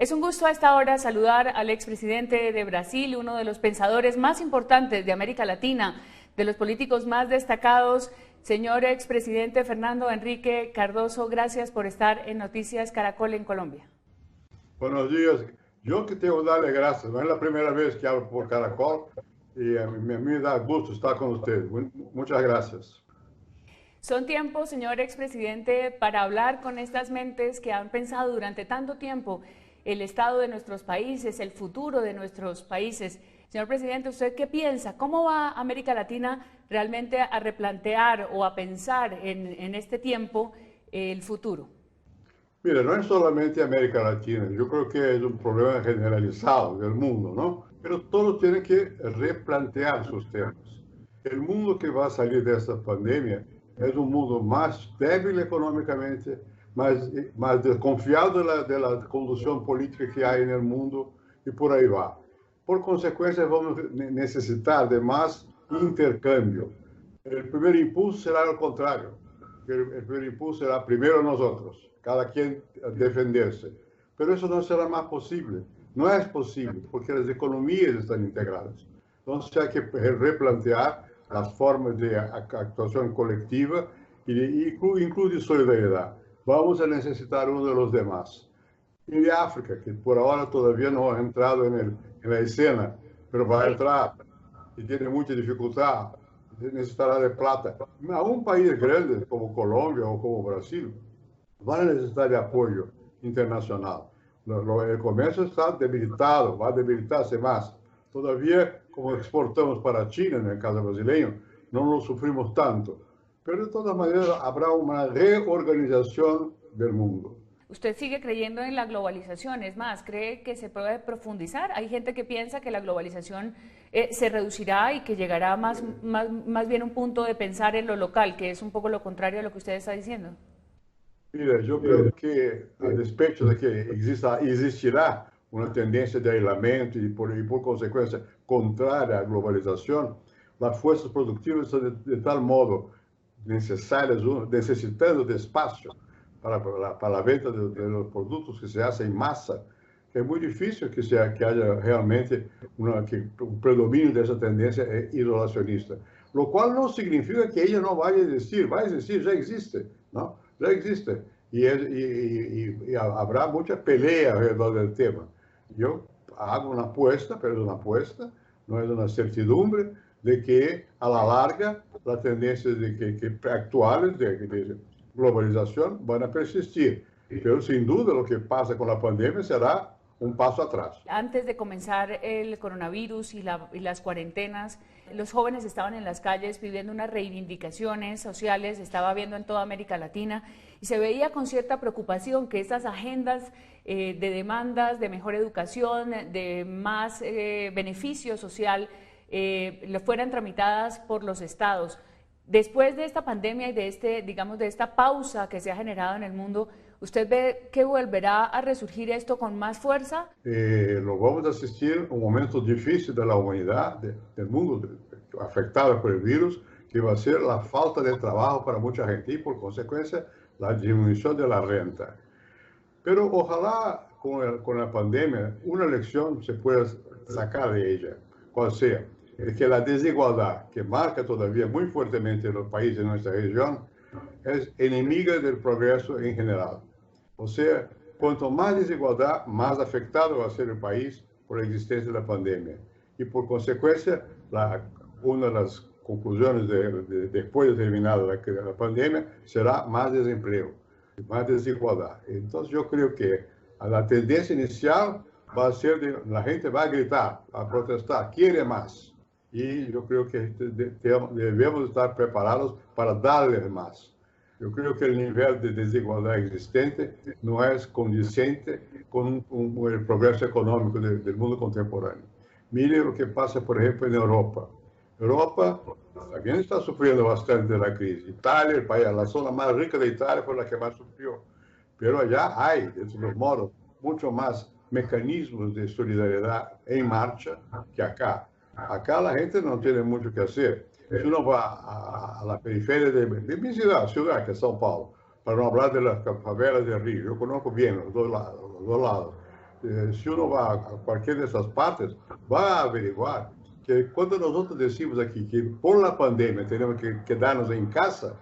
Es un gusto a esta hora saludar al expresidente de Brasil, uno de los pensadores más importantes de América Latina, de los políticos más destacados. Señor expresidente Fernando Henrique Cardoso, gracias por estar en Noticias Caracol en Colombia. Buenos días. Yo que tengo que darle gracias. No es la primera vez que hablo por Caracol y a mí me da gusto estar con ustedes. Muchas gracias. Son tiempos, señor expresidente, para hablar con estas mentes que han pensado durante tanto tiempo el estado de nuestros países, el futuro de nuestros países. Señor presidente, ¿usted qué piensa? ¿Cómo va América Latina realmente a replantear o a pensar en este tiempo el futuro? Mira, no es solamente América Latina, yo creo que es un problema generalizado del mundo, ¿no? Pero todos tienen que replantear sus temas. El mundo que va a salir de esta pandemia es un mundo más débil económicamente, más desconfiado de la conducción política que hay en el mundo y por ahí va. Por consecuencia, vamos a necesitar de más intercambio. El primer impulso será al contrario. El primer impulso será primero nosotros, cada quien a defenderse. Pero eso no será más posible. No es posible, porque las economías están integradas. Entonces hay que replantear las formas de actuación colectiva y incluye solidaridad. Vamos a necesitar uno de los demás. Y de África, que por ahora todavía no ha entrado en la escena, pero va a entrar y tiene mucha dificultad, necesitará de plata. A un país grande como Colombia o como Brasil van a necesitar de apoyo internacional. El comercio está debilitado, va a debilitarse más. Todavía, como exportamos para China, en el caso brasileño, no lo sufrimos tanto. Pero de todas maneras habrá una reorganización del mundo. ¿Usted sigue creyendo en la globalización? Es más, ¿cree que se puede profundizar? Hay gente que piensa que la globalización se reducirá y que llegará más bien a un punto de pensar en lo local, que es un poco lo contrario a lo que usted está diciendo. Mira, yo creo que, a despecho de que existirá una tendencia de aislamiento y por consecuencia contraria a la globalización, las fuerzas productivas son de tal modo necesarias, necesitando de espacio para la venta de los productos que se hacen en masa, que es muy difícil que haya realmente un predominio de esa tendencia isolacionista. Lo cual no significa que ella no vaya a existir, va a existir, ya existe, ¿no? Ya existe. Y habrá mucha pelea alrededor del tema. Yo hago una apuesta, pero es una apuesta, no es una certidumbre, de que a la larga las tendencias actuales de globalización van a persistir. Pero sin duda lo que pasa con la pandemia será un paso atrás. Antes de comenzar el coronavirus y las cuarentenas, los jóvenes estaban en las calles pidiendo unas reivindicaciones sociales, estaba viendo en toda América Latina, y se veía con cierta preocupación que estas agendas de demandas, de mejor educación, de más beneficio social, fueran tramitadas por los estados. Después de esta pandemia y de esta pausa que se ha generado en el mundo, ¿usted ve que volverá a resurgir esto con más fuerza? Lo vamos a asistir a un momento difícil de la humanidad, del mundo afectado por el virus, que va a ser la falta de trabajo para mucha gente y, por consecuencia, la disminución de la renta. Pero ojalá con la pandemia una lección se pueda sacar de ella, cual sea, es que la desigualdad que marca todavía muy fuertemente los países de nuestra región es enemiga del progreso en general. O sea, cuanto más desigualdad, más afectado va a ser el país por la existencia de la pandemia. Y por consecuencia, una de las conclusiones después de terminar la pandemia será más desempleo, más desigualdad. Entonces yo creo que la tendencia inicial va a ser la gente va a gritar, a protestar, quiere más. Y yo creo que debemos estar preparados para darles más. Yo creo que el nivel de desigualdad existente no es condicente con el progreso económico del mundo contemporáneo. Mire lo que pasa, por ejemplo, en Europa. Europa también está sufriendo bastante de la crisis. Italia, el país, la zona más rica de Italia fue la que más sufrió. Pero allá hay, de todos modos, mucho más mecanismos de solidaridad en marcha que acá. Acá la gente no tiene mucho que hacer. Si uno va a la periferia de mi ciudad, que es São Paulo, para no hablar de las favelas de Río, yo conozco bien los dos lados. si uno va a cualquiera de esas partes, va a averiguar que cuando nosotros decimos aquí que por la pandemia tenemos que quedarnos en casa,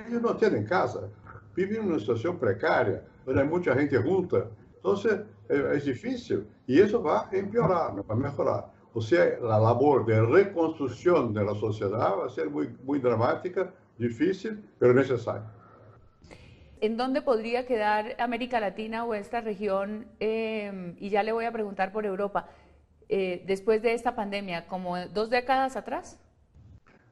ellos no tienen casa, viven en una situación precaria, donde hay mucha gente junta. Entonces, es difícil y eso va a empeorar, no va a mejorar. O sea, la labor de reconstrucción de la sociedad va a ser muy, muy dramática, difícil, pero necesaria. ¿En dónde podría quedar América Latina o esta región? Y ya le voy a preguntar por Europa, después de esta pandemia, ¿como 2 décadas atrás?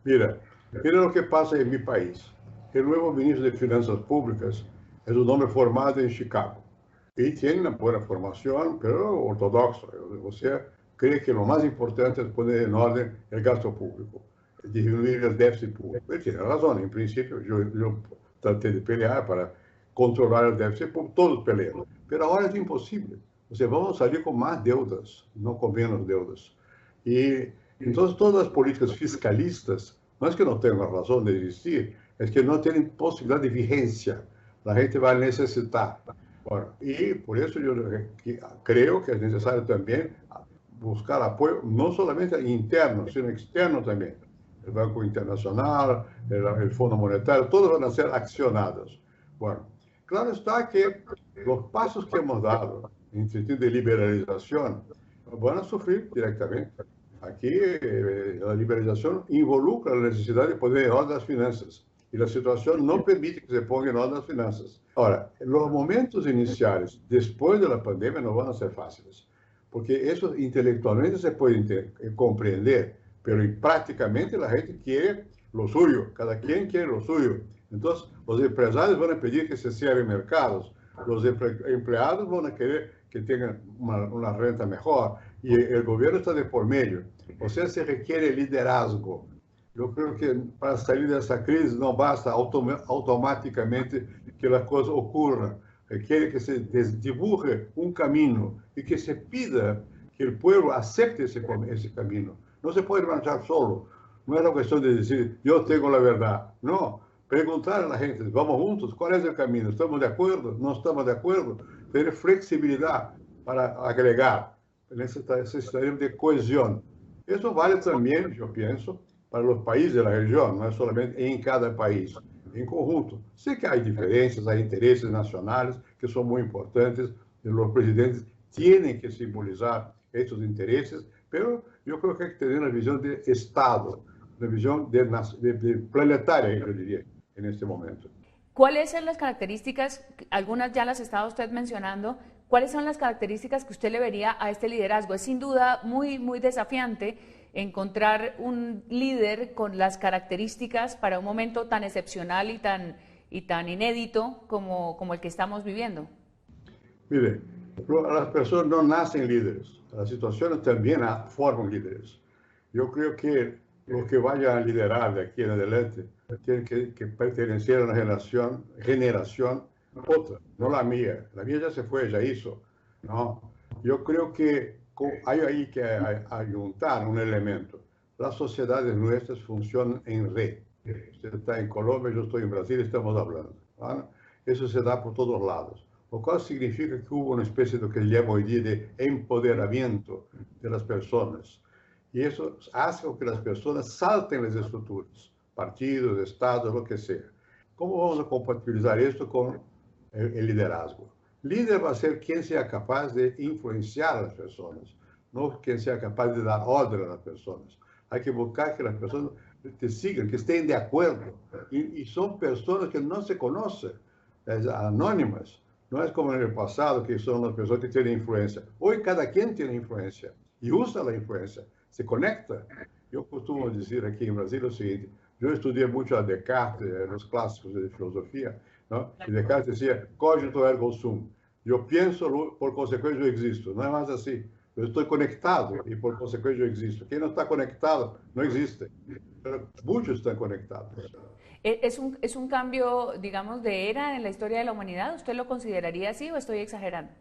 Mira, mira lo que pasa en mi país. El nuevo ministro de Finanzas Públicas es un hombre formado en Chicago y tiene una buena formación, pero ortodoxo. O sea, cree que lo más importante es poner en orden el gasto público, disminuir el déficit público. Él tiene razón, en principio yo traté de pelear para controlar el déficit público, todos pelean, pero ahora es imposible. O sea, vamos a salir con más deudas, no con menos deudas. Y entonces todas las políticas fiscalistas, no es que no tengan razón de existir, es que no tienen posibilidad de vigencia. La gente va a necesitar. Bueno, y por eso yo creo que es necesario también buscar apoyo, no solamente interno, sino externo también. El Banco Internacional, el Fondo Monetario, todos van a ser accionados. Bueno, claro está que los pasos que hemos dado en sentido de liberalización van a sufrir directamente. Aquí la liberalización involucra la necesidad de poner en orden las finanzas y la situación no permite que se pongan en orden las finanzas. Ahora, los momentos iniciales después de la pandemia no van a ser fáciles, porque eso intelectualmente se puede comprender, pero prácticamente la gente quiere lo suyo, cada quien quiere lo suyo. Entonces, los empresarios van a pedir que se cierren mercados, los empleados van a querer que tengan una renta mejor y el gobierno está de por medio. O sea, se requiere liderazgo. Yo creo que para salir de esa crisis no basta automáticamente que las cosas ocurran. Requiere que se dibuje un camino y que se pida que el pueblo acepte ese camino. No se puede marchar solo. No es una cuestión de decir, yo tengo la verdad. No, preguntar a la gente, vamos juntos, ¿cuál es el camino? ¿Estamos de acuerdo? ¿No estamos de acuerdo? Tener flexibilidad para agregar. Necesitaríamos de cohesión. Eso vale también, yo pienso, para los países de la región, no es solamente en cada país, en conjunto. Sé que hay diferencias, hay intereses nacionales que son muy importantes, y los presidentes tienen que simbolizar estos intereses, pero yo creo que hay que tener una visión de Estado, una visión de planetaria, yo diría, en este momento. ¿Cuáles son las características, algunas ya las estaba usted mencionando, cuáles son las características que usted le vería a este liderazgo? Es sin duda muy, muy desafiante encontrar un líder con las características para un momento tan excepcional y tan inédito como el que estamos viviendo. Mire, las personas no nacen líderes, las situaciones también forman líderes. Yo creo que los que vayan a liderar de aquí en adelante tienen que pertenecer a una generación otra, no la mía. La mía ya se fue, ya hizo. ¿No? Yo creo que hay ahí que ayuntar un elemento. Las sociedades nuestras funcionan en red. Usted está en Colombia, yo estoy en Brasil, estamos hablando. ¿No? Eso se da por todos lados. Lo cual significa que hubo una especie de lo que llamo hoy día de empoderamiento de las personas. Y eso hace que las personas salten las estructuras, partidos, estados, lo que sea. ¿Cómo vamos a compatibilizar esto con el liderazgo? Líder va a ser quien sea capaz de influenciar a las personas, no quien sea capaz de dar orden a las personas. Hay que buscar que las personas te sigan, que estén de acuerdo. Y son personas que no se conocen, anónimas. No es como en el pasado, que son las personas que tienen influencia. Hoy cada quien tiene influencia y usa la influencia, se conecta. Yo costumo decir aquí en Brasil lo siguiente, yo estudié mucho a Descartes, los clásicos de filosofía, ¿no? Y Descartes decía, cogito ergo sum. Yo pienso, por consecuencia yo existo. No es más así. Yo estoy conectado y por consecuencia yo existo. Quien no está conectado no existe. Pero muchos están conectados. Es un cambio, digamos, de era en la historia de la humanidad? ¿Usted lo consideraría así o estoy exagerando?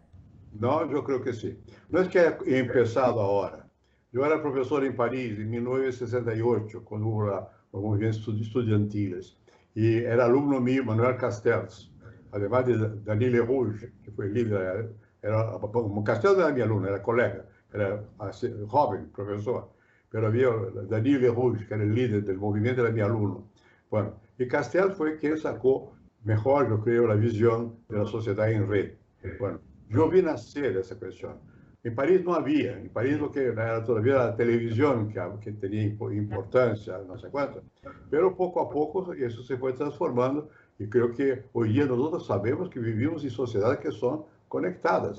No, yo creo que sí. No es que haya empezado ahora. Yo era profesor en París en 1968, cuando hubo los movimientos estudiantiles. Y era alumno mío, Manuel Castells, además de Daniel Rouge, que fue líder Era Castel era mi alumno, era colega, era joven, profesor, pero había Danilo Ruiz, que era el líder del movimiento, era mi alumno. Bueno, y Castel fue quien sacó mejor, yo creo, la visión de la sociedad en red. Bueno, yo vi nacer esa cuestión. En París no había, en París lo que era todavía la televisión que tenía importancia, no sé cuánto, pero poco a poco eso se fue transformando y creo que hoy día nosotros sabemos que vivimos en sociedades que son conectadas.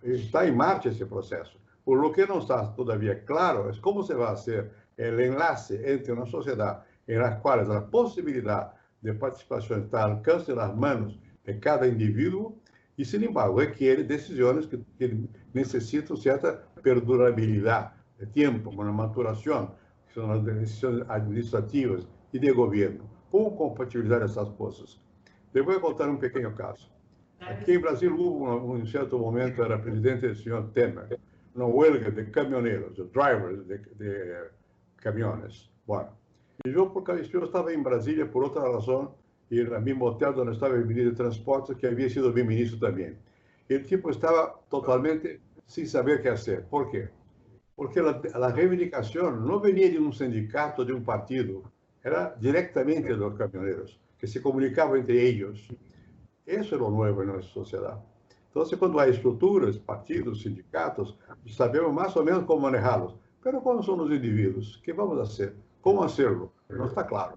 Está en marcha ese proceso. Por lo que no está todavía claro es cómo se va a hacer el enlace entre una sociedad en la cual la posibilidad de participación está al alcance de las manos de cada individuo y, sin embargo, requiere decisiones que necesitan cierta perdurabilidad de tiempo, una maturación, que son las decisiones administrativas y de gobierno. ¿Cómo compatibilizar esas cosas? Les voy a contar un pequeño caso. Aquí en Brasil hubo un cierto momento, era presidente el señor Temer, una huelga de camioneros, de drivers de camiones. Bueno, y yo estaba en Brasilia por otra razón, y en el mismo hotel donde estaba el ministro de Transportes, que había sido mi ministro también. Y el tipo estaba totalmente sin saber qué hacer. ¿Por qué? Porque la reivindicación no venía de un sindicato, de un partido, era directamente de los camioneros, que se comunicaban entre ellos. Eso es lo nuevo en nuestra sociedad. Entonces, cuando hay estructuras, partidos, sindicatos, sabemos más o menos cómo manejarlos. Pero cuando son los individuos, ¿qué vamos a hacer? ¿Cómo hacerlo? No está claro.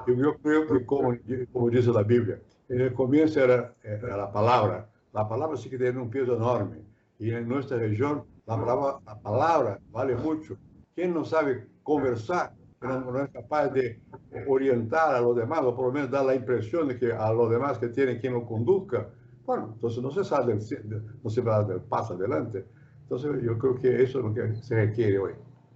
Yo creo que, como dice la Biblia, en el comienzo era la palabra. La palabra sí que tiene un peso enorme. Y en nuestra región, la palabra vale mucho. ¿Quién no sabe conversar, pero no es capaz de orientar a los demás, o por lo menos dar la impresión de que a los demás que tienen quien lo conduzca? Bueno, entonces no se sale, no se va del paso adelante. Entonces yo creo que eso es lo que se requiere hoy,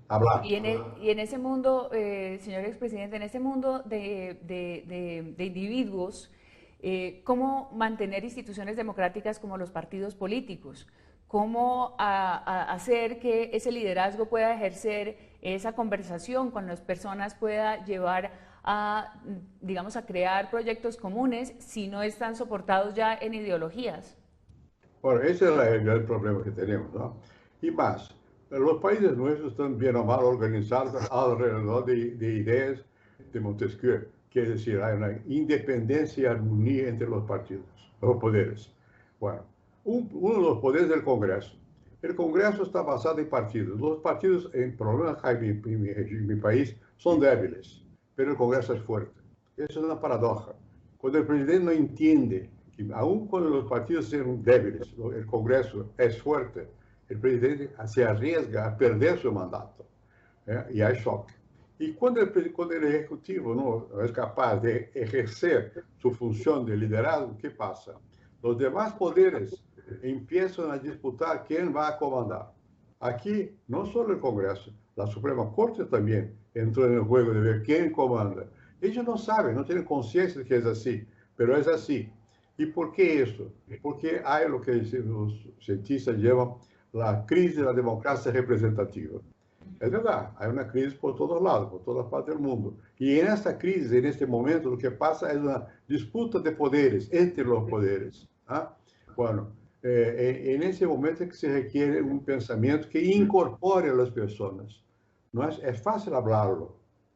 hablar. Y en ese mundo, señor expresidente, en ese mundo de individuos, ¿cómo mantener instituciones democráticas como los partidos políticos? ¿Cómo hacer que ese liderazgo pueda ejercer esa conversación con las personas, pueda llevar a, digamos, a crear proyectos comunes si no están soportados ya en ideologías? Bueno, ese es el gran problema que tenemos, ¿no? Y más, los países nuestros están bien o mal organizados alrededor de ideas de Montesquieu. Quiere decir, hay una independencia y armonía entre los partidos, los poderes. Bueno, uno de los poderes es el Congreso. El Congreso está basado en partidos. Los partidos, en problemas en mi país, son débiles, pero el Congreso es fuerte. Eso es una paradoja. Cuando el presidente no entiende que, aun cuando los partidos sean débiles, el Congreso es fuerte, el presidente se arriesga a perder su mandato, y hay choque. Y cuando el Ejecutivo no es capaz de ejercer su función de liderazgo, ¿qué pasa? Los demás poderes empiezan a disputar quién va a comandar. Aquí, no solo el Congreso, la Suprema Corte también entró en el juego de ver quién comanda. Ellos no saben, no tienen conciencia de que es así, pero es así. ¿Y por qué eso? Porque hay lo que los cientistas llaman la crisis de la democracia representativa. Es verdad, hay una crisis por todos lados, por todas partes del mundo. Y en esta crisis, en este momento, lo que pasa es una disputa de poderes, entre los poderes. ¿Ah? Bueno, en ese momento es que se requiere un pensamiento que incorpore a las personas. No es fácil hablarlo,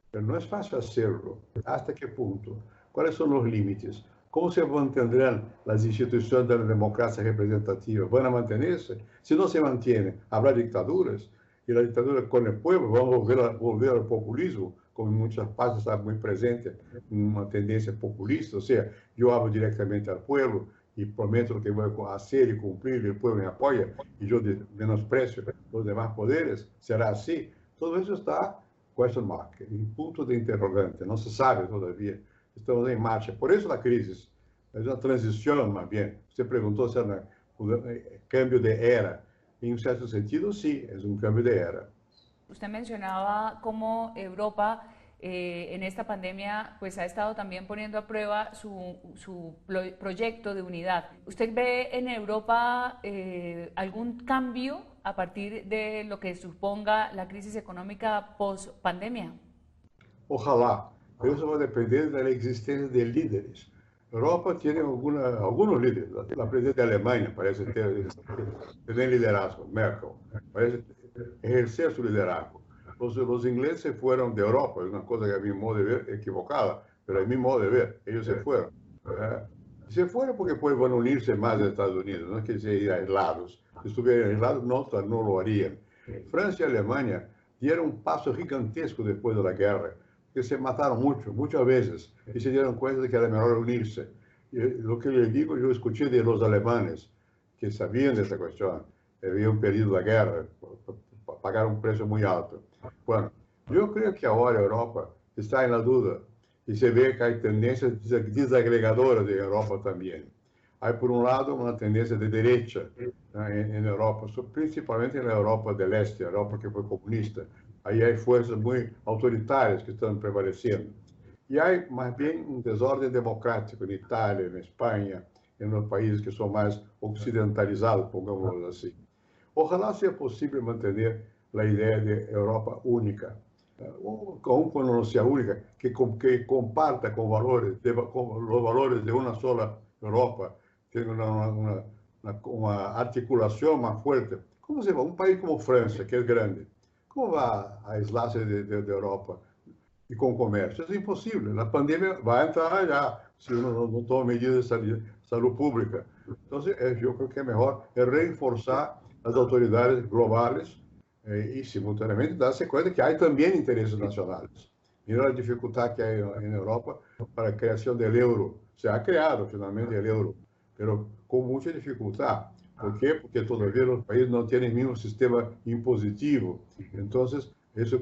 pero no es fácil hacerlo. ¿Hasta qué punto? ¿Cuáles son los límites? ¿Cómo se mantendrán las instituciones de la democracia representativa? ¿Van a mantenerse? Si no se mantienen, habrá dictaduras. Y la dictadura con el pueblo, vamos a volver al populismo, como en muchas partes está muy presente una tendencia populista. O sea, yo hablo directamente al pueblo y prometo lo que voy a hacer y cumplir, y el pueblo me apoya, y yo menosprecio los demás poderes. ¿Será así? Todo eso está question mark, en punto de interrogante, no se sabe todavía. Estamos en marcha. Por eso la crisis es una transición, más bien. Usted preguntó si era un cambio de era. En un cierto sentido, sí, es un cambio de era. Usted mencionaba cómo Europa en esta pandemia pues ha estado también poniendo a prueba su proyecto de unidad. ¿Usted ve en Europa algún cambio a partir de lo que suponga la crisis económica post-pandemia? Ojalá, pero eso va a depender de la existencia de líderes. Europa tiene algunos líderes. La presidenta de Alemania parece tener liderazgo, Merkel, parece ejercer su liderazgo. Los ingleses se fueron de Europa, es una cosa que a mi modo de ver equivocada, pero a mi modo de ver, ellos se fueron. ¿Eh? Se fueron porque pues van a unirse más a Estados Unidos, no es que se ir aislados. Si estuvieran aislados, no lo harían. Francia y Alemania dieron un paso gigantesco después de la guerra, que se mataron muchas veces, y se dieron cuenta de que era mejor unirse. Y lo que les digo, yo escuché de los alemanes, que sabían de esta cuestión, habían perdido la guerra, pagaron un precio muy alto. Bueno, yo creo que ahora Europa está en la duda, y se ve que hay tendencias desagregadoras de Europa también. Hay, por un lado, una tendencia de derecha en Europa, principalmente en la Europa del Este, Europa que fue comunista. Ahí hay fuerzas muy autoritarias que están prevaleciendo. Y hay más bien un desorden democrático en Italia, en España, en los países que son más occidentalizados, pongámoslo así. Ojalá sea posible mantener la idea de Europa única, aun cuando no sea única, que comparta con los valores de una sola Europa, tenga una articulación más fuerte. ¿Cómo se va? Un país como Francia, que es grande, ¿cómo va a aislarse de Europa y con comercio? Es imposible. La pandemia va a entrar allá si uno no toma medidas de salud pública. Entonces, yo creo que es mejor reforzar las autoridades globales y simultáneamente darse cuenta que hay también intereses nacionales. Mira la dificultad que hay en Europa para la creación del euro. Se ha creado finalmente el euro, pero con mucha dificultad. ¿Por qué? Porque todavía los países no tienen el mismo sistema impositivo. Entonces, eso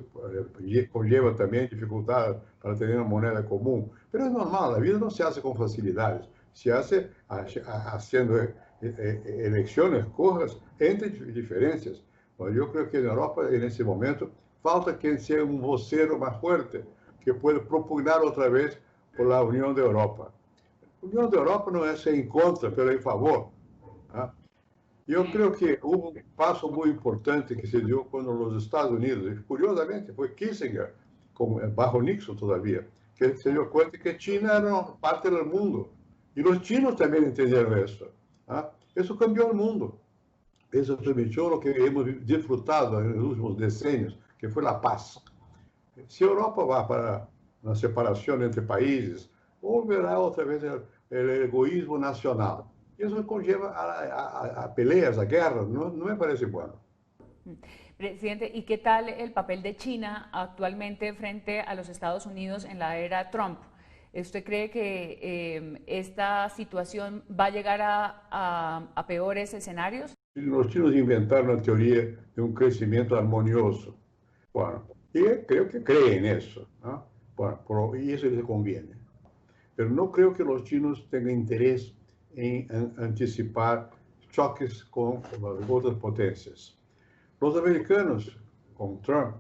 conlleva también dificultades para tener una moneda común. Pero es normal, la vida no se hace con facilidades, se hace haciendo elecciones cojas entre diferencias. Bueno, yo creo que en Europa, en ese momento, falta quien sea un vocero más fuerte, que pueda propugnar otra vez por la Unión de Europa. La Unión de Europa no es en contra, pero en favor. ¿Ah? Yo creo que hubo un paso muy importante que se dio cuando los Estados Unidos, y curiosamente fue Kissinger, bajo Nixon todavía, que se dio cuenta que China era parte del mundo. Y los chinos también entendieron eso. ¿Ah? Eso cambió el mundo. Eso permitió lo que hemos disfrutado en los últimos decenios, que fue la paz. Si Europa va para una separación entre países, volverá otra vez el egoísmo nacional. Y eso conlleva a peleas, a guerras, no me parece bueno. Presidente, ¿y qué tal el papel de China actualmente frente a los Estados Unidos en la era Trump? ¿Usted cree que esta situación va a llegar a peores escenarios? Los chinos inventaron la teoría de un crecimiento armonioso. Bueno, y creo que creen eso, ¿no? Bueno, y eso les conviene. Pero no creo que los chinos tengan interés en anticipar choques con las otras potencias. Los americanos, con Trump,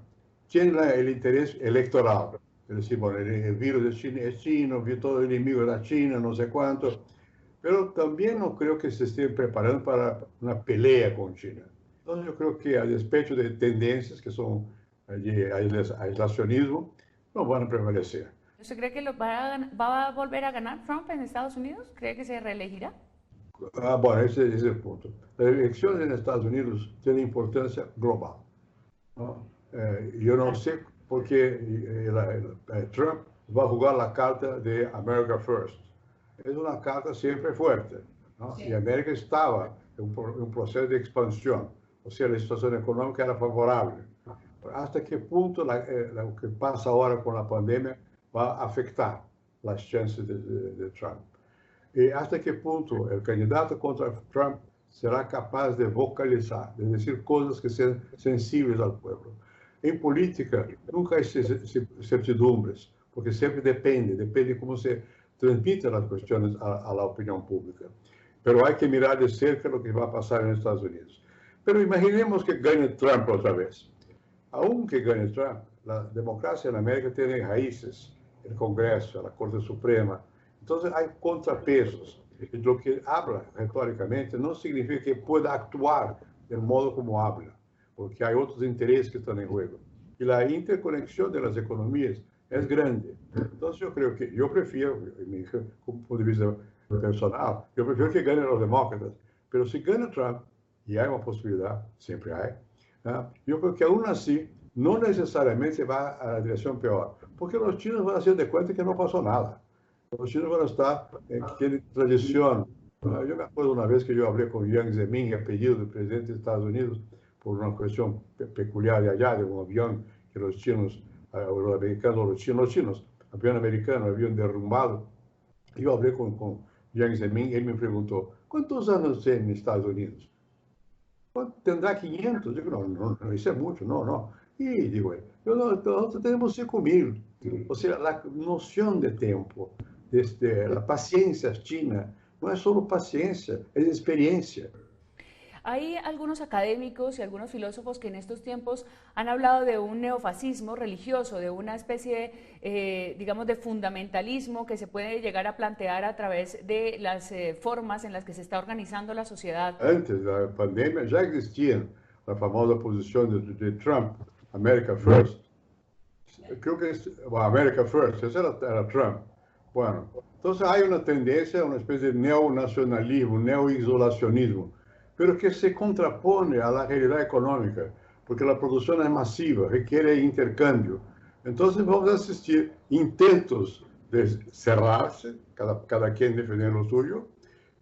tienen el interés electoral. Es decir, bueno, el virus es chino, todo el enemigo era China, no sé cuánto. Pero también no creo que se estén preparando para una pelea con China. Entonces yo creo que a despecho de tendencias que son de aislacionismo, no van a prevalecer. ¿Usted cree que va a volver a ganar Trump en Estados Unidos? ¿Cree que se reelegirá? Bueno, ese es el punto. Las elecciones en Estados Unidos tienen importancia global, ¿no? Yo no sé por qué Trump va a jugar la carta de America First. Es una carta siempre fuerte, ¿no? Sí. Y América estaba en un proceso de expansión, o sea, la situación económica era favorable. ¿Hasta qué punto lo que pasa ahora con la pandemia va a afectar las chances de Trump? Y hasta qué punto el candidato contra Trump será capaz de vocalizar, de decir cosas que sean sensibles al pueblo. En política nunca hay certidumbres, porque siempre depende cómo se transmiten las cuestiones a la opinión pública. Pero hay que mirar de cerca lo que va a pasar en Estados Unidos. Pero imaginemos que gane Trump otra vez. Aunque gane Trump, la democracia en América tiene raíces, el Congreso, la Corte Suprema. Entonces hay contrapesos. Y lo que habla retóricamente no significa que pueda actuar del modo como habla, porque hay otros intereses que están en juego. Y la interconexión de las economías es grande. Entonces yo creo que, yo prefiero, como punto de vista personal, yo prefiero que ganen los demócratas. Pero si gana Trump, y hay una posibilidad, siempre hay, yo creo que aún así no necesariamente va a la dirección peor, porque los chinos van a hacer de cuenta que no pasó nada. Los chinos van a estar en aquella tradición. Yo me acuerdo una vez que yo hablé con Jiang Zemin, a pedido del presidente de Estados Unidos, por una cuestión peculiar de allá, de un avión que los chinos, los americanos, los chinos, avión americano, habían derrumbado. Yo hablé con Jiang Zemin, él me preguntó, ¿cuántos años tiene en Estados Unidos? Tendrá 500. Digo, no, eso es mucho, no. Y digo, nosotros tenemos 5.000. O sea, la noción de tiempo, la paciencia china, no es solo paciencia, es experiencia. Hay algunos académicos y algunos filósofos que en estos tiempos han hablado de un neofascismo religioso, de una especie, digamos, de fundamentalismo que se puede llegar a plantear a través de las formas en las que se está organizando la sociedad. Antes de la pandemia ya existía la famosa posición de Trump, America First. Creo que es America First, ese era Trump. Bueno, entonces hay una tendencia, una especie de neonacionalismo, neoisolacionismo, pero que se contrapone a la realidad económica, porque la producción es masiva, requiere intercambio. Entonces vamos a asistir intentos de cerrarse, cada quien defender lo suyo,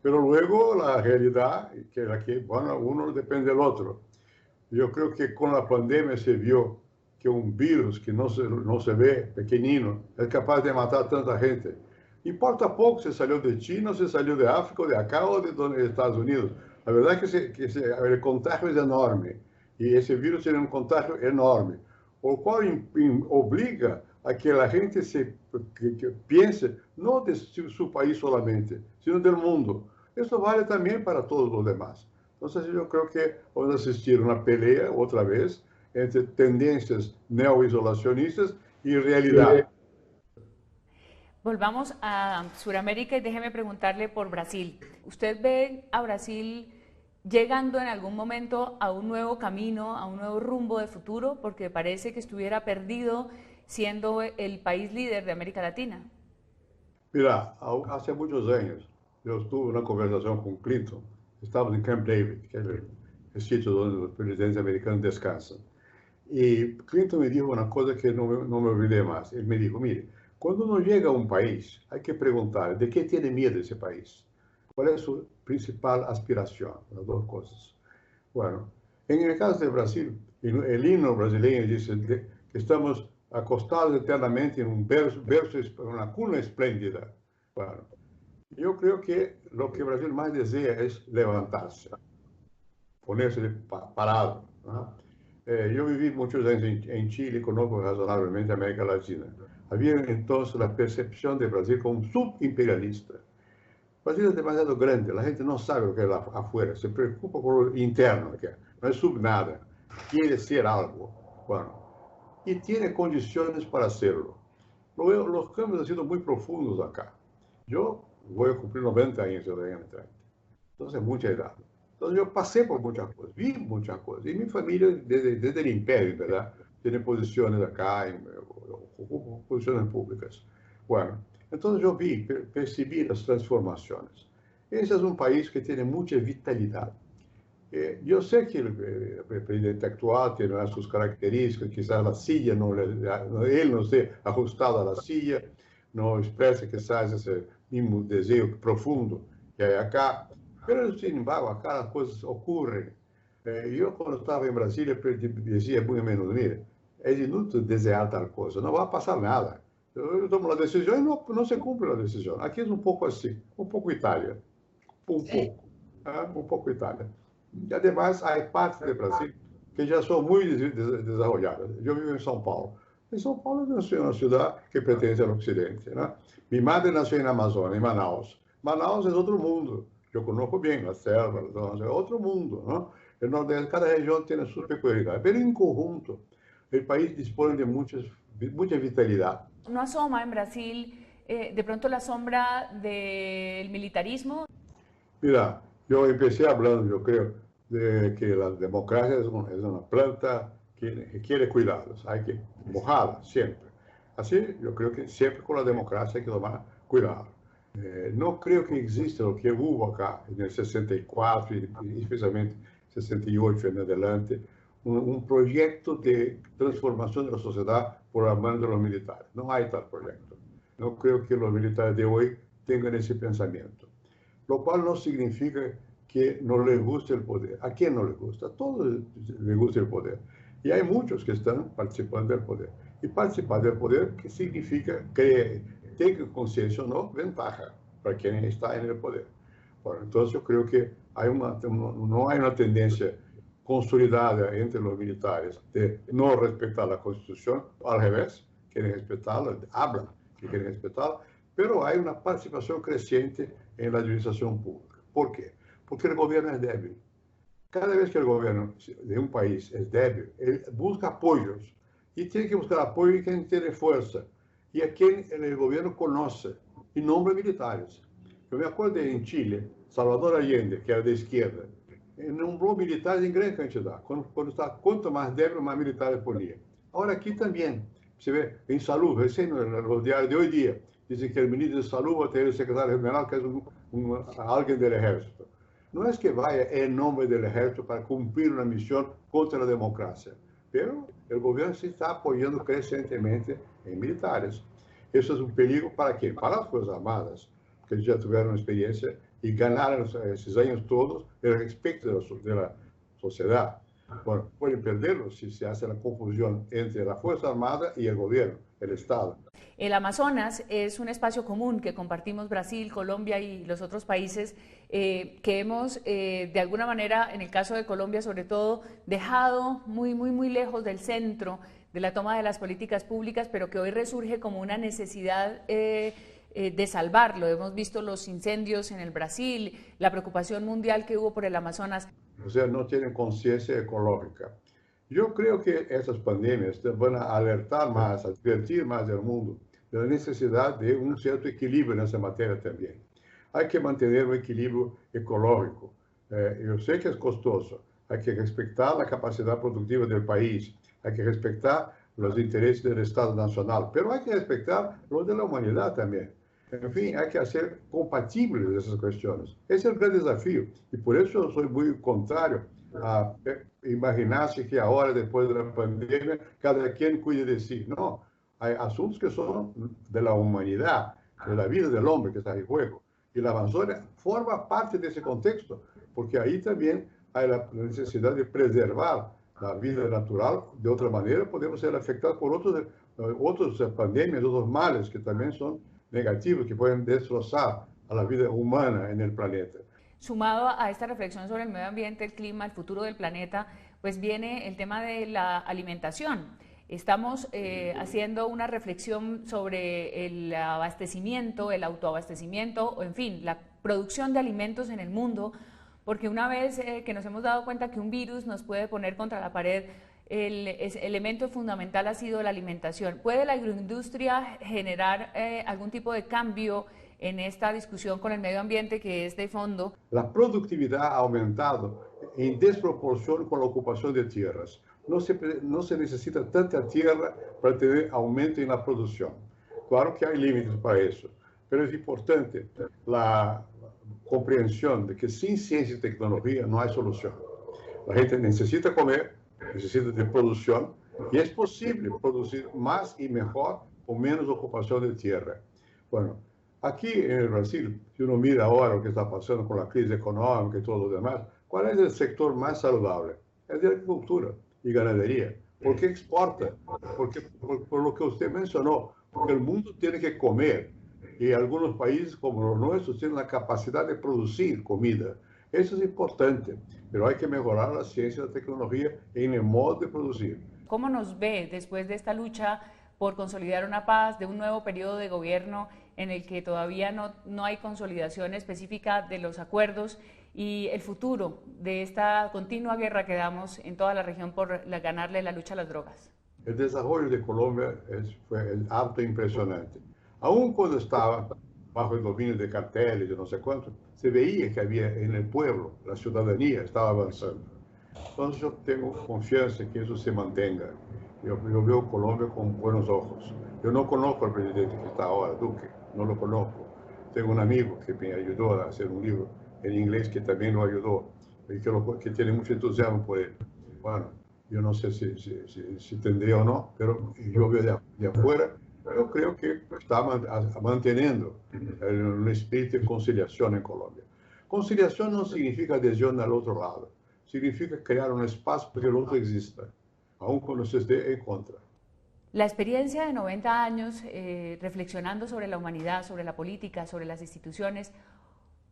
pero luego la realidad, que la que, bueno, uno depende del otro. Yo creo que con la pandemia se vio que un virus que no se ve, pequeñino, es capaz de matar tanta gente. Importa poco si salió de China, si salió de África, de acá o de Estados Unidos. La verdad es que el contagio es enorme y ese virus tiene un contagio enorme, lo cual obliga a que la gente que piense no de su país solamente, sino del mundo. Eso vale también para todos los demás. Entonces yo creo que vamos a asistir a una pelea otra vez entre tendencias neoisolacionistas y realidad. Volvamos a Sudamérica y déjeme preguntarle por Brasil. ¿Usted ve a Brasil llegando en algún momento a un nuevo camino, a un nuevo rumbo de futuro? Porque parece que estuviera perdido siendo el país líder de América Latina. Mira, hace muchos años yo tuve una conversación con Clinton. Estábamos en Camp David, que es el sitio donde los presidentes americanos descansan. Y Clinton me dijo una cosa que no me olvidé más. Él me dijo, mire, cuando uno llega a un país, hay que preguntar de qué tiene miedo ese país. ¿Cuál es su principal aspiración? Las dos cosas. Bueno, en el caso de Brasil, el himno brasileño dice que estamos acostados eternamente en una cuna espléndida. Bueno, yo creo que lo que Brasil más desea es levantarse, ponerse parado, ¿no? Yo viví muchos años en Chile, conozco razonablemente América Latina. Había entonces la percepción de Brasil como un subimperialista. Brasil es demasiado grande, la gente no sabe lo que es afuera, se preocupa por lo interno, que no es sub nada, quiere ser algo. Bueno, y tiene condiciones para hacerlo. Los cambios han sido muy profundos acá. Yo voy a cumplir 90 años el año 30, entonces mucha edad. Entonces yo pasé por muchas cosas, vi muchas cosas. Y mi familia, desde el imperio, ¿verdad? Tiene posiciones acá, ocupa posiciones públicas. Bueno, entonces yo vi, percibí las transformaciones. Ese es un país que tiene mucha vitalidad. Yo sé que el presidente actual tiene sus características, quizás la silla, él no esté ajustado a la silla, no expresa quizás ese mismo deseo profundo que hay acá. Pero, sin embargo, acá las cosas ocurren. Yo cuando estaba en Brasilia decía muy o menos, mire, es inútil desear tal cosa, no va a pasar nada. Yo tomo la decisión y no se cumple la decisión. Aquí es un poco así, un poco Italia, un poco Italia. Y además hay partes de Brasil que ya son muy desarrolladas. Yo vivo en São Paulo. En São Paulo es una ciudad que pertenece al occidente, ¿no? Mi madre nació en Amazonas, en Manaus. Manaus es otro mundo. Yo conozco bien la selva, es otro mundo, ¿no? El Nordeste, cada región tiene sus peculiaridades, pero en conjunto el país dispone de mucha vitalidad. ¿No asoma en Brasil de pronto la sombra del militarismo? Mira, yo empecé hablando, yo creo, de que la democracia es una planta que requiere cuidados, hay que mojarla siempre. Así, yo creo que siempre con la democracia hay que tomar cuidado. No creo que exista lo que hubo acá en el 64 y especialmente 68 en adelante, un proyecto de transformación de la sociedad por la mano de los militares. No hay tal proyecto. No creo que los militares de hoy tengan ese pensamiento. Lo cual no significa que no les guste el poder. ¿A quién no les gusta? A todos les gusta el poder. Y hay muchos que están participando del poder. Y participar del poder, ¿qué significa? Que tenga conciencia o no, ventaja para quien está en el poder. Bueno, entonces yo creo que no hay una tendencia consolidada entre los militares de no respetar la Constitución, al revés, quieren respetarla, hablan que quieren respetarla, pero hay una participación creciente en la administración pública. ¿Por qué? Porque el gobierno es débil. Cada vez que el gobierno de un país es débil, él busca apoyos y tiene que buscar apoyo en quien tiene fuerza y a quien el gobierno conoce y nombra militares. Yo me acuerdo en Chile, Salvador Allende, que era de izquierda, nombró militares en gran cantidad. Cuanto más débil, más militares ponía. Ahora aquí también, se ve en salud, recién en los diarios de hoy día, dicen que el ministro de salud va a tener el secretario general, que es alguien del ejército. No es que vaya en nombre del ejército para cumplir una misión contra la democracia, pero el gobierno se está apoyando crecientemente en militares. Eso es un peligro para quién? Para las Fuerzas Armadas, que ya tuvieron experiencia y ganaron esos años todos el respeto de la sociedad. Bueno, pueden perderlo si se hace la confusión entre la Fuerza Armada y el gobierno, el Estado. El Amazonas es un espacio común que compartimos Brasil, Colombia y los otros países que hemos, de alguna manera, en el caso de Colombia sobre todo, dejado muy lejos del centro de la toma de las políticas públicas, pero que hoy resurge como una necesidad de salvarlo. Hemos visto los incendios en el Brasil, la preocupación mundial que hubo por el Amazonas. O sea, no tienen conciencia ecológica. Yo creo que estas pandemias van a alertar más, a advertir más al mundo de la necesidad de un cierto equilibrio en esa materia también. Hay que mantener un equilibrio ecológico. Yo sé que es costoso. Hay que respetar la capacidad productiva del país. Hay que respetar los intereses del Estado Nacional. Pero hay que respetar los de la humanidad también. En fin, hay que hacer compatibles esas cuestiones. Ese es el gran desafío. Y por eso soy muy contrario a imaginarse que ahora, después de la pandemia, cada quien cuide de sí. No, hay asuntos que son de la humanidad, de la vida del hombre que está en juego. Y la Amazonia forma parte de ese contexto, porque ahí también hay la necesidad de preservar la vida natural. De otra manera, podemos ser afectados por otras pandemias, otros males que también son negativos, que pueden destrozar a la vida humana en el planeta. Sumado a esta reflexión sobre el medio ambiente, el clima, el futuro del planeta, pues viene el tema de la alimentación. Estamos haciendo una reflexión sobre el abastecimiento, el autoabastecimiento, o en fin, la producción de alimentos en el mundo, porque una vez que nos hemos dado cuenta que un virus nos puede poner contra la pared, el elemento fundamental ha sido la alimentación. ¿Puede la agroindustria generar algún tipo de cambio en esta discusión con el medio ambiente que es de fondo? La productividad ha aumentado en desproporción con la ocupación de tierras. No se necesita tanta tierra para tener aumento en la producción. Claro que hay límites para eso, pero es importante la comprensión de que sin ciencia y tecnología no hay solución. La gente necesita comer, necesita de producción, y es posible producir más y mejor con menos ocupación de tierra. Bueno, aquí en el Brasil, si uno mira ahora lo que está pasando con la crisis económica y todo lo demás, ¿cuál es el sector más saludable? Es de agricultura y ganadería. ¿Por qué exporta? Por lo que usted mencionó, porque el mundo tiene que comer y algunos países como los nuestros tienen la capacidad de producir comida. Eso es importante, pero hay que mejorar la ciencia y la tecnología en el modo de producir. ¿Cómo nos ve después de esta lucha por consolidar una paz, de un nuevo periodo de gobierno en el que todavía no hay consolidación específica de los acuerdos y el futuro de esta continua guerra que damos en toda la región por ganarle la lucha a las drogas? El desarrollo de Colombia fue harto impresionante. Aún cuando estaba bajo el dominio de carteles y no sé cuánto, se veía que había en el pueblo, la ciudadanía estaba avanzando. Entonces yo tengo confianza en que eso se mantenga. Yo veo Colombia con buenos ojos. Yo no conozco al presidente que está ahora, Duque, no lo conozco. Tengo un amigo que me ayudó a hacer un libro en inglés que también lo ayudó y que tiene mucho entusiasmo por él. Bueno, yo no sé si tendría o no, pero yo veo de afuera, yo creo que está manteniendo un espíritu de conciliación en Colombia. Conciliación no significa adhesión al otro lado, significa crear un espacio para que el otro exista, aun cuando se esté en contra. La experiencia de 90 años reflexionando sobre la humanidad, sobre la política, sobre las instituciones,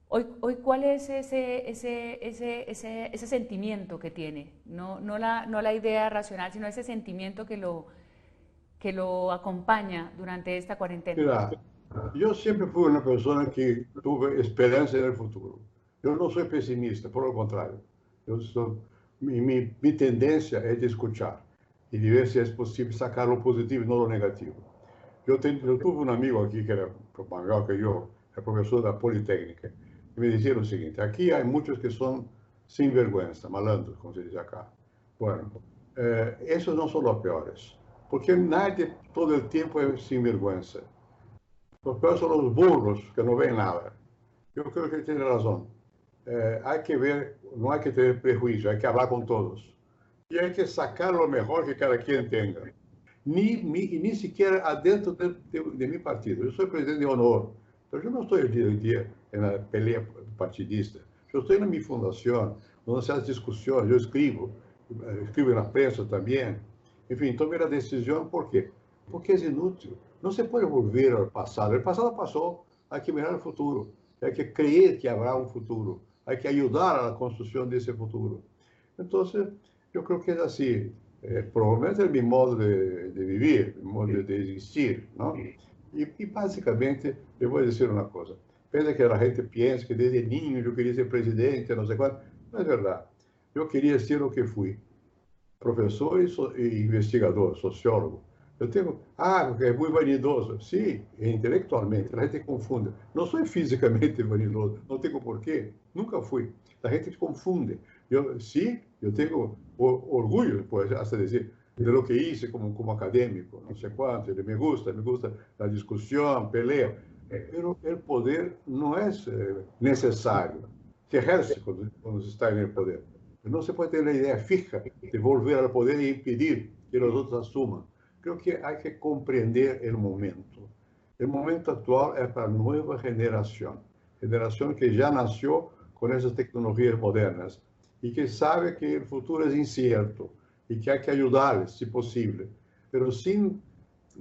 hoy ¿cuál es ese sentimiento que tiene? No la idea racional, sino ese sentimiento que lo acompaña durante esta cuarentena. Mira, yo siempre fui una persona que tuve esperanza en el futuro. Yo no soy pesimista, por lo contrario. Mi tendencia es de escuchar y de ver si es posible sacar lo positivo y no lo negativo. Yo tuve un amigo aquí que era más mayor que yo, el profesor de la Politécnica, y me decía lo siguiente: aquí hay muchos que son sinvergüenza, malandros, como se dice acá. Bueno, esos no son los peores, porque nadie todo el tiempo es sinvergüenza. Los peores son los burros que no ven nada. Yo creo que tiene razón. Hay que ver, no hay que tener prejuicio, hay que hablar con todos. Y hay que sacar lo mejor que cada quien tenga. Ni siquiera adentro de mi partido. Yo soy presidente de honor, pero yo no estoy el día a día en la pelea partidista. Yo estoy en mi fundación, donde se hace discusión, yo escribo en la prensa también. En fin, tomé la decisión, ¿por qué? Porque es inútil. No se puede volver al pasado. El pasado pasó, hay que mirar el futuro. Hay que creer que habrá un futuro. Hay que ayudar a la construcción de ese futuro. Entonces, yo creo que es así. Probablemente es mi modo de vivir, mi modo de existir, ¿no? Y básicamente, le voy a decir una cosa. Pese que la gente piensa que desde niño yo quería ser presidente, no sé cuánto, no es verdad. Yo quería ser lo que fui. Profesor e investigador, sociólogo. Eu tenho, porque é muito vanidoso. Sim, intelectualmente, a gente confunde. Não sou fisicamente vanidoso, não tenho porquê, nunca fui. A gente confunde. Eu tenho orgulho, pode até dizer, de lo que hice como acadêmico, não sei quanto, me gusta a discussão, pelea, pero o poder não é necessário. Se ejerce quando se está no poder. No se puede tener la idea fija de volver al poder e impedir que los otros asuman. Creo que hay que comprender el momento. El momento actual es para la nueva generación que ya nació con esas tecnologías modernas y que sabe que el futuro es incierto y que hay que ayudarles, si posible, pero sin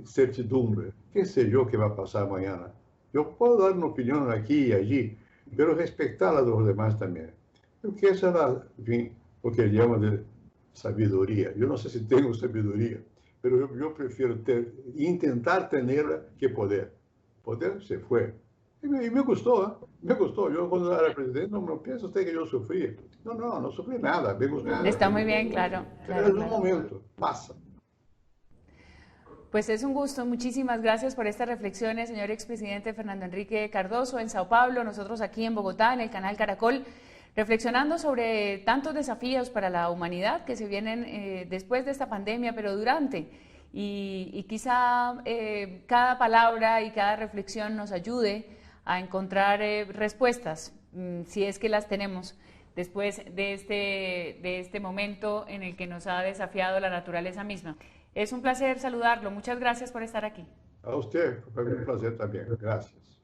certidumbre. ¿Qué sé yo qué va a pasar mañana? Yo puedo dar una opinión aquí y allí, pero respetar a los demás también. Porque essa era, enfim, o que ele chama de sabedoria. Eu não sei se tenho sabedoria, mas eu prefiro tentar tê-la que poder. Poder se foi. E me gostou, me gostou. Eu, quando era presidente, não penso até que eu sofria. Não sofri nada, me gostou. Está muy bien, claro. Pero en un momento, pasa. Pues es un gusto, muchísimas gracias por estas reflexiones, señor expresidente Fernando Enrique Cardoso, en Sao Paulo, nosotros aquí en Bogotá, en el canal Caracol, reflexionando sobre tantos desafíos para la humanidad que se vienen después de esta pandemia, pero durante. Y quizá cada palabra y cada reflexión nos ayude a encontrar respuestas, si es que las tenemos, después de este momento en el que nos ha desafiado la naturaleza misma. Es un placer saludarlo. Muchas gracias por estar aquí. A usted, fue un placer también. Gracias.